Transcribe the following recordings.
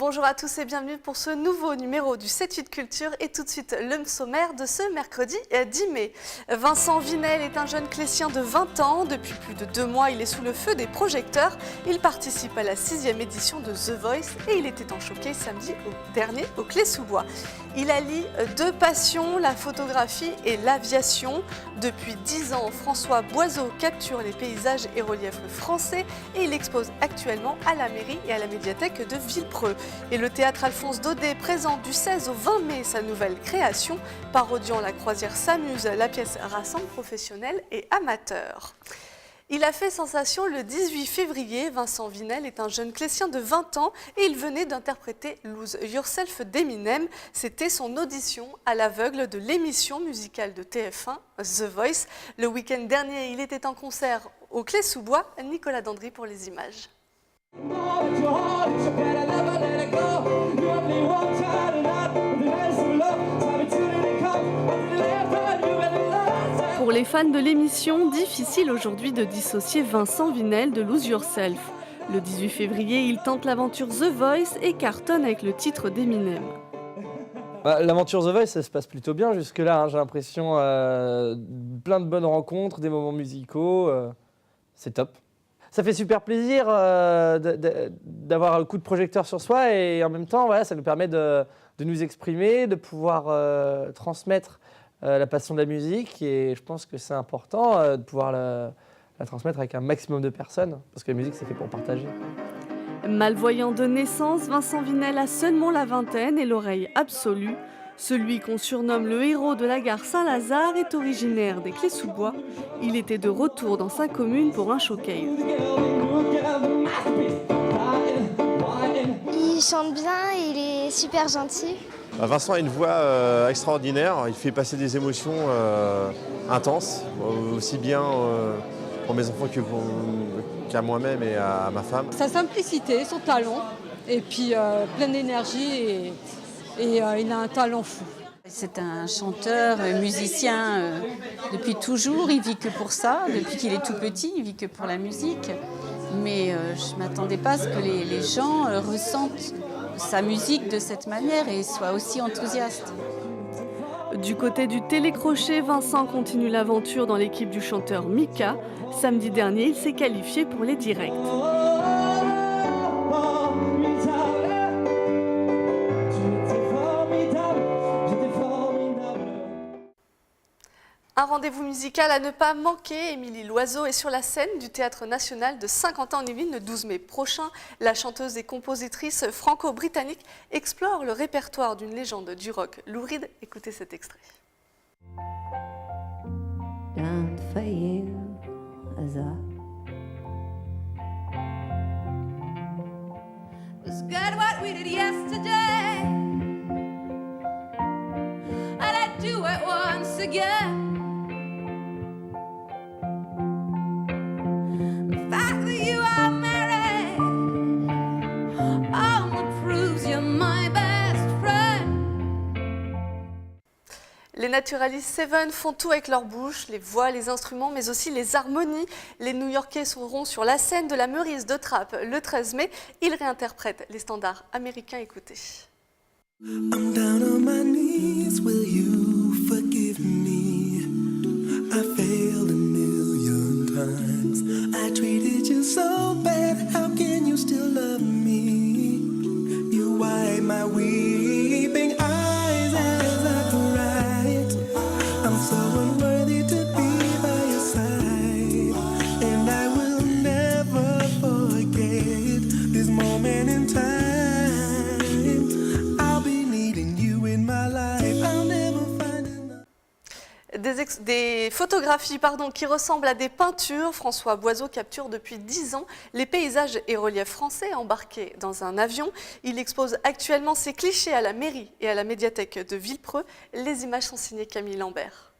Bonjour à tous et bienvenue pour ce nouveau numéro du 7-8 Culture et tout de suite le sommaire de ce mercredi 10 mai. Vincent Vinel est un jeune clécien de 20 ans. Depuis plus de 2 mois, il est sous le feu des projecteurs. Il participe à la 6e édition de The Voice et il était en showcase samedi dernier au Clé-sous-Bois. Il allie 2 passions, la photographie et l'aviation. Depuis 10 ans, François Boiseau capture les paysages et reliefs français et il expose actuellement à la mairie et à la médiathèque de Villepreux. Et le théâtre Alphonse Daudet présente du 16 au 20 mai sa nouvelle création. Parodiant la croisière s'amuse, la pièce rassemble professionnels et amateurs. Il a fait sensation le 18 février. Vincent Vinel est un jeune clécien de 20 ans et il venait d'interpréter Lose Yourself d'Eminem. C'était son audition à l'aveugle de l'émission musicale de TF1 The Voice. Le week-end dernier, il était en concert au Clé-sous-Bois. Nicolas Dandry pour les images. Pour les fans de l'émission, difficile aujourd'hui de dissocier Vincent Vinel de Lose Yourself. Le 18 février, il tente l'aventure The Voice et cartonne avec le titre d'Eminem. L'aventure The Voice, ça se passe plutôt bien jusque-là. J'ai l'impression plein de bonnes rencontres, des moments musicaux. C'est top. Ça fait super plaisir d'avoir un coup de projecteur sur soi et en même temps, voilà, ça nous permet de nous exprimer, de pouvoir transmettre la passion de la musique et je pense que c'est important de pouvoir la transmettre avec un maximum de personnes parce que la musique, c'est fait pour partager. Malvoyant de naissance, Vincent Vinel a seulement la vingtaine et l'oreille absolue. Celui qu'on surnomme le héros de la gare Saint-Lazare est originaire des Clés-sous-Bois. Il était de retour dans sa commune pour un showcase. Il chante bien et il est super gentil. Vincent a une voix extraordinaire, il fait passer des émotions intenses, aussi bien pour mes enfants qu'à moi-même et à ma femme. Sa simplicité, son talent, et puis plein d'énergie et il a un talent fou. C'est un chanteur, musicien depuis toujours, il vit que pour ça, depuis qu'il est tout petit, il vit que pour la musique. Mais je ne m'attendais pas à ce que les gens ressentent sa musique de cette manière et soient aussi enthousiastes. Du côté du télécrochet, Vincent continue l'aventure dans l'équipe du chanteur Mika. Samedi dernier, il s'est qualifié pour les directs. Un rendez-vous musical à ne pas manquer. Émilie Loiseau est sur la scène du Théâtre National de Saint-Quentin-en-Yvelines le 12 mai prochain. La chanteuse et compositrice franco-britannique explore le répertoire d'une légende du rock, Lou Reed. Écoutez cet extrait. And for you as I was good what we did yesterday, and I'd do it once again. Les naturalistes Seven font tout avec leur bouche, les voix, les instruments, mais aussi les harmonies. Les New-Yorkais seront sur la scène de la Meurice de Trappes le 13 mai. Ils réinterprètent les standards américains. Écoutez. I'm down on my knees, will you forgive me? I failed a million times. I treated you so bad, how can you still love me? You wipe my weeping eyes as I cry. I'm so unworthy to be by your side, and I will never forget this moment in time. I'll be needing you in my life. I'll never find enough. Des photographies qui ressemblent à des peintures. François Boiseau capture depuis 10 ans les paysages et reliefs français embarqués dans un avion. Il expose actuellement ses clichés à la mairie et à la médiathèque de Villepreux. Les images sont signées Camille Lambert.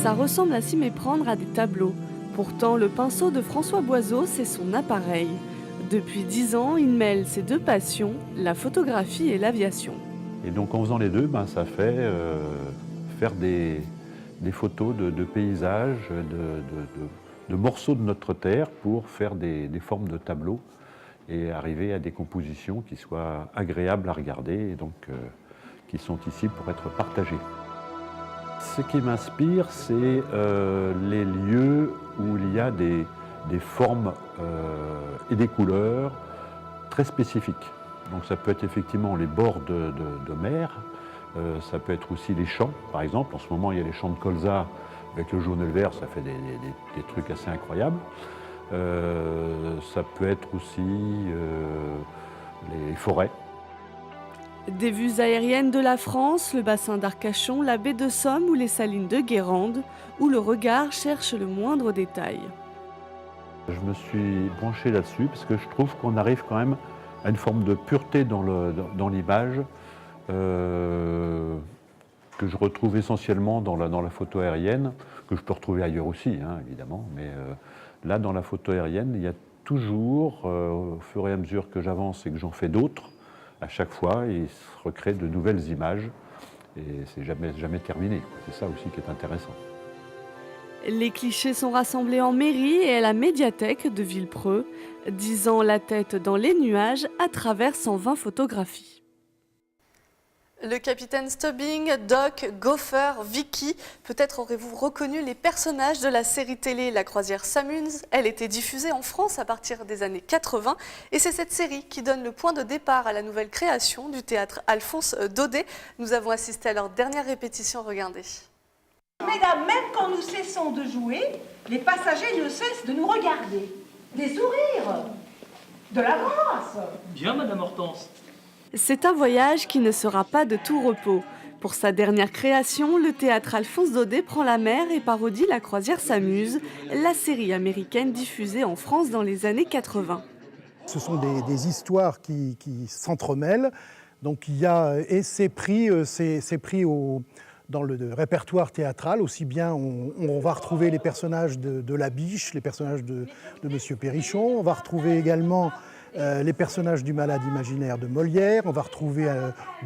Ça ressemble à s'y méprendre à des tableaux. Pourtant, le pinceau de François Boiseau, c'est son appareil. Depuis 10 ans, il mêle ses 2 passions, la photographie et l'aviation. Et donc en faisant les deux, ça fait faire des photos de paysages, de morceaux de notre terre pour faire des formes de tableaux et arriver à des compositions qui soient agréables à regarder et donc qui sont ici pour être partagées. Ce qui m'inspire, c'est les lieux où il y a des formes et des couleurs très spécifiques. Donc ça peut être effectivement les bords de mer, ça peut être aussi les champs, par exemple. En ce moment, il y a les champs de colza avec le jaune et le vert, ça fait des trucs assez incroyables. Ça peut être aussi les forêts. Des vues aériennes de la France, le bassin d'Arcachon, la baie de Somme ou les salines de Guérande, où le regard cherche le moindre détail. Je me suis branché là-dessus parce que je trouve qu'on arrive quand même à une forme de pureté dans l'image que je retrouve essentiellement dans la photo aérienne, que je peux retrouver ailleurs aussi, évidemment. Mais là, dans la photo aérienne, il y a toujours, au fur et à mesure que j'avance et que j'en fais d'autres, à chaque fois, il se recrée de nouvelles images et c'est jamais terminé. C'est ça aussi qui est intéressant. Les clichés sont rassemblés en mairie et à la médiathèque de Villepreux, 10 ans la tête dans les nuages à travers 120 photographies. Le capitaine Stubbing, Doc, Gopher, Vicky, peut-être aurez-vous reconnu les personnages de la série télé La Croisière s'amuse. Elle était diffusée en France à partir des années 80 et c'est cette série qui donne le point de départ à la nouvelle création du théâtre Alphonse Daudet. Nous avons assisté à leur dernière répétition, regardez. Mesdames, même quand nous cessons de jouer, les passagers ne cessent de nous regarder. Des sourires, de la grâce. Bien, Madame Hortense. C'est un voyage qui ne sera pas de tout repos. Pour sa dernière création, le théâtre Alphonse Daudet prend la mer et parodie La Croisière s'amuse, la série américaine diffusée en France dans les années 80. Ce sont des histoires qui s'entremêlent. Donc il y a, et c'est pris dans le répertoire théâtral, aussi bien on va retrouver les personnages de La Biche, les personnages de Monsieur Perrichon, on va retrouver également les personnages du Malade imaginaire de Molière, on va retrouver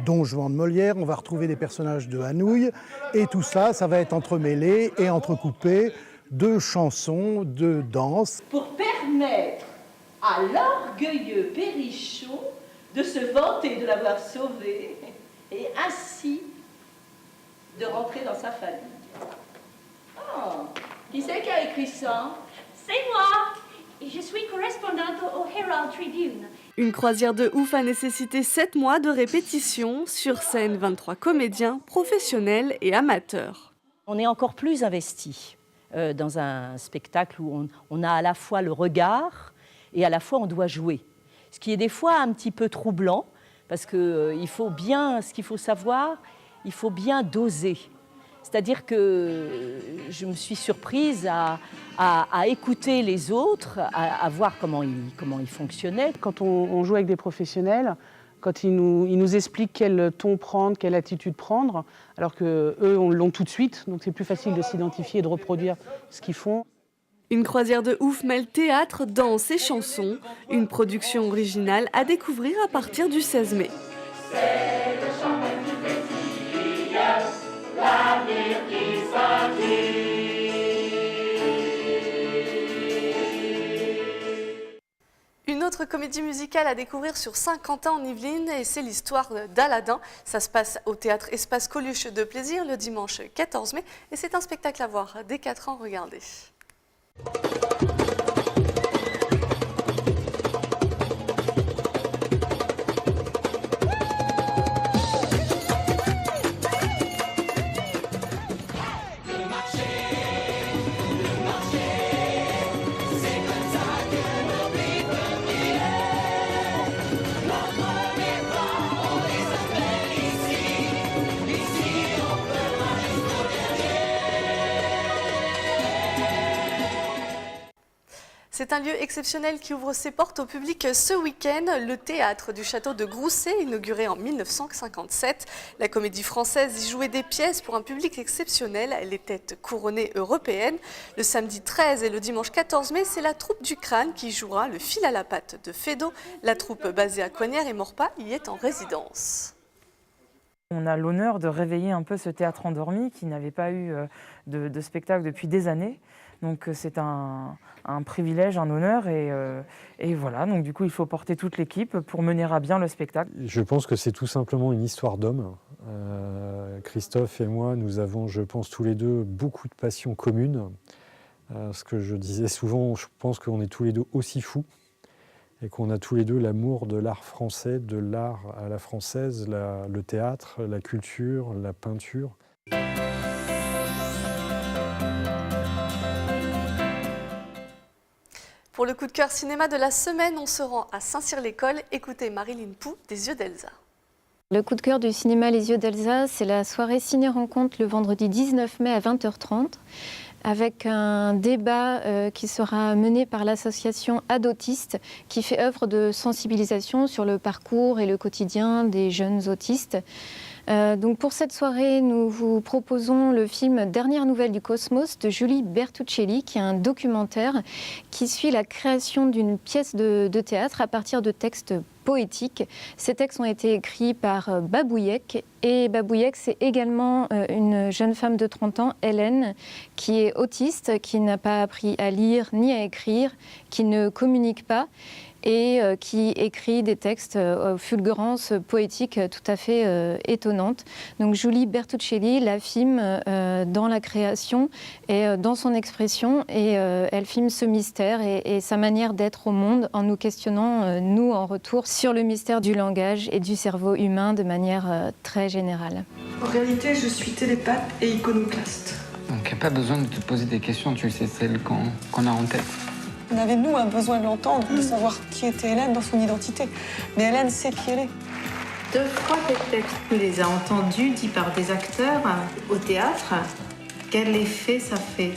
Don Juan de Molière, on va retrouver des personnages de Hanouille, et tout ça, ça va être entremêlé et entrecoupé de chansons, de danses. Pour permettre à l'orgueilleux Perrichon de se vanter de l'avoir sauvé et ainsi de rentrer dans sa famille. Oh, qui c'est qui a écrit ça? C'est moi! Je suis correspondante au Herald Tribune. Une croisière de ouf a nécessité 7 mois de répétition. Sur scène, 23 comédiens, professionnels et amateurs. On est encore plus investi dans un spectacle où on a à la fois le regard et à la fois on doit jouer. Ce qui est des fois un petit peu troublant, parce que ce qu'il faut savoir, il faut bien doser. C'est-à-dire que je me suis surprise à écouter les autres, à voir comment ils fonctionnaient. Quand on joue avec des professionnels, quand ils nous expliquent quel ton prendre, quelle attitude prendre, alors qu'eux, on l'ont tout de suite, donc c'est plus facile de s'identifier et de reproduire ce qu'ils font. Une croisière de ouf mêle théâtre, danse et chansons. Une production originale à découvrir à partir du 16 mai. L'avenir qui s'agit. Une autre comédie musicale à découvrir sur Saint-Quentin en Yvelines et c'est l'histoire d'Aladin. Ça se passe au théâtre Espace Coluche de Plaisir le dimanche 14 mai et c'est un spectacle à voir dès 4 ans, regardez. C'est un lieu exceptionnel qui ouvre ses portes au public ce week-end, le théâtre du château de Grousset, inauguré en 1957. La comédie française y jouait des pièces pour un public exceptionnel, les têtes couronnées européennes. Le samedi 13 et le dimanche 14 mai, c'est la troupe du Crâne qui jouera le fil à la patte de Feydeau. La troupe basée à Coignères et Maurepas y est en résidence. On a l'honneur de réveiller un peu ce théâtre endormi qui n'avait pas eu de spectacle depuis des années. Donc c'est un privilège, un honneur et voilà. Donc du coup il faut porter toute l'équipe pour mener à bien le spectacle. Je pense que c'est tout simplement une histoire d'homme. Christophe et moi, nous avons, je pense tous les deux, beaucoup de passions communes. Ce que je disais souvent, je pense qu'on est tous les deux aussi fous et qu'on a tous les deux l'amour de l'art français, de l'art à la française, le théâtre, la culture, la peinture. Pour le coup de cœur cinéma de la semaine, on se rend à Saint-Cyr-l'École. Écoutez Marilyn Pou des Yeux d'Elsa. Le coup de cœur du cinéma Les Yeux d'Elsa, c'est la soirée ciné-rencontre le vendredi 19 mai à 20h30 avec un débat qui sera mené par l'association Adautistes qui fait œuvre de sensibilisation sur le parcours et le quotidien des jeunes autistes. Donc pour cette soirée, nous vous proposons le film Dernière nouvelle du cosmos de Julie Bertuccelli, qui est un documentaire qui suit la création d'une pièce de théâtre à partir de textes poétiques. Ces textes ont été écrits par Babouyek, et Babouyek, c'est également une jeune femme de 30 ans, Hélène, qui est autiste, qui n'a pas appris à lire ni à écrire, qui ne communique pas, et qui écrit des textes aux fulgurances poétiques tout à fait étonnantes. Donc Julie Bertuccelli la filme dans la création et dans son expression, et elle filme ce mystère et sa manière d'être au monde en nous questionnant, nous en retour, sur le mystère du langage et du cerveau humain de manière très générale. En réalité, je suis télépathe et iconoclaste. Donc il n'y a pas besoin de te poser des questions, tu sais celles qu'on a en tête. On avait, nous, un besoin de l'entendre, de savoir qui était Hélène dans son identité. Mais Hélène sait qui elle est. 2 fois tes textes, tu les as entendus dits par des acteurs au théâtre. Quel effet ça fait?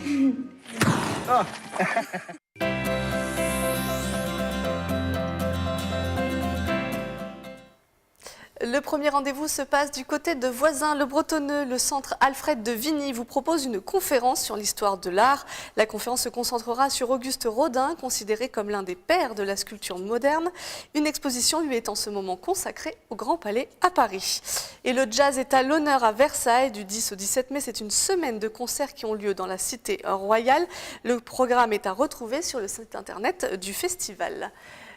Le premier rendez-vous se passe du côté de Voisins-le-Bretonneux. Le centre Alfred de Vigny vous propose une conférence sur l'histoire de l'art. La conférence se concentrera sur Auguste Rodin, considéré comme l'un des pères de la sculpture moderne. Une exposition lui est en ce moment consacrée au Grand Palais à Paris. Et le jazz est à l'honneur à Versailles du 10 au 17 mai. C'est une semaine de concerts qui ont lieu dans la cité royale. Le programme est à retrouver sur le site internet du festival.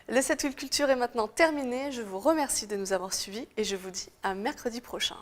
Le 7 Culture est maintenant terminé. Je vous remercie de nous avoir suivis et je vous dis à mercredi prochain.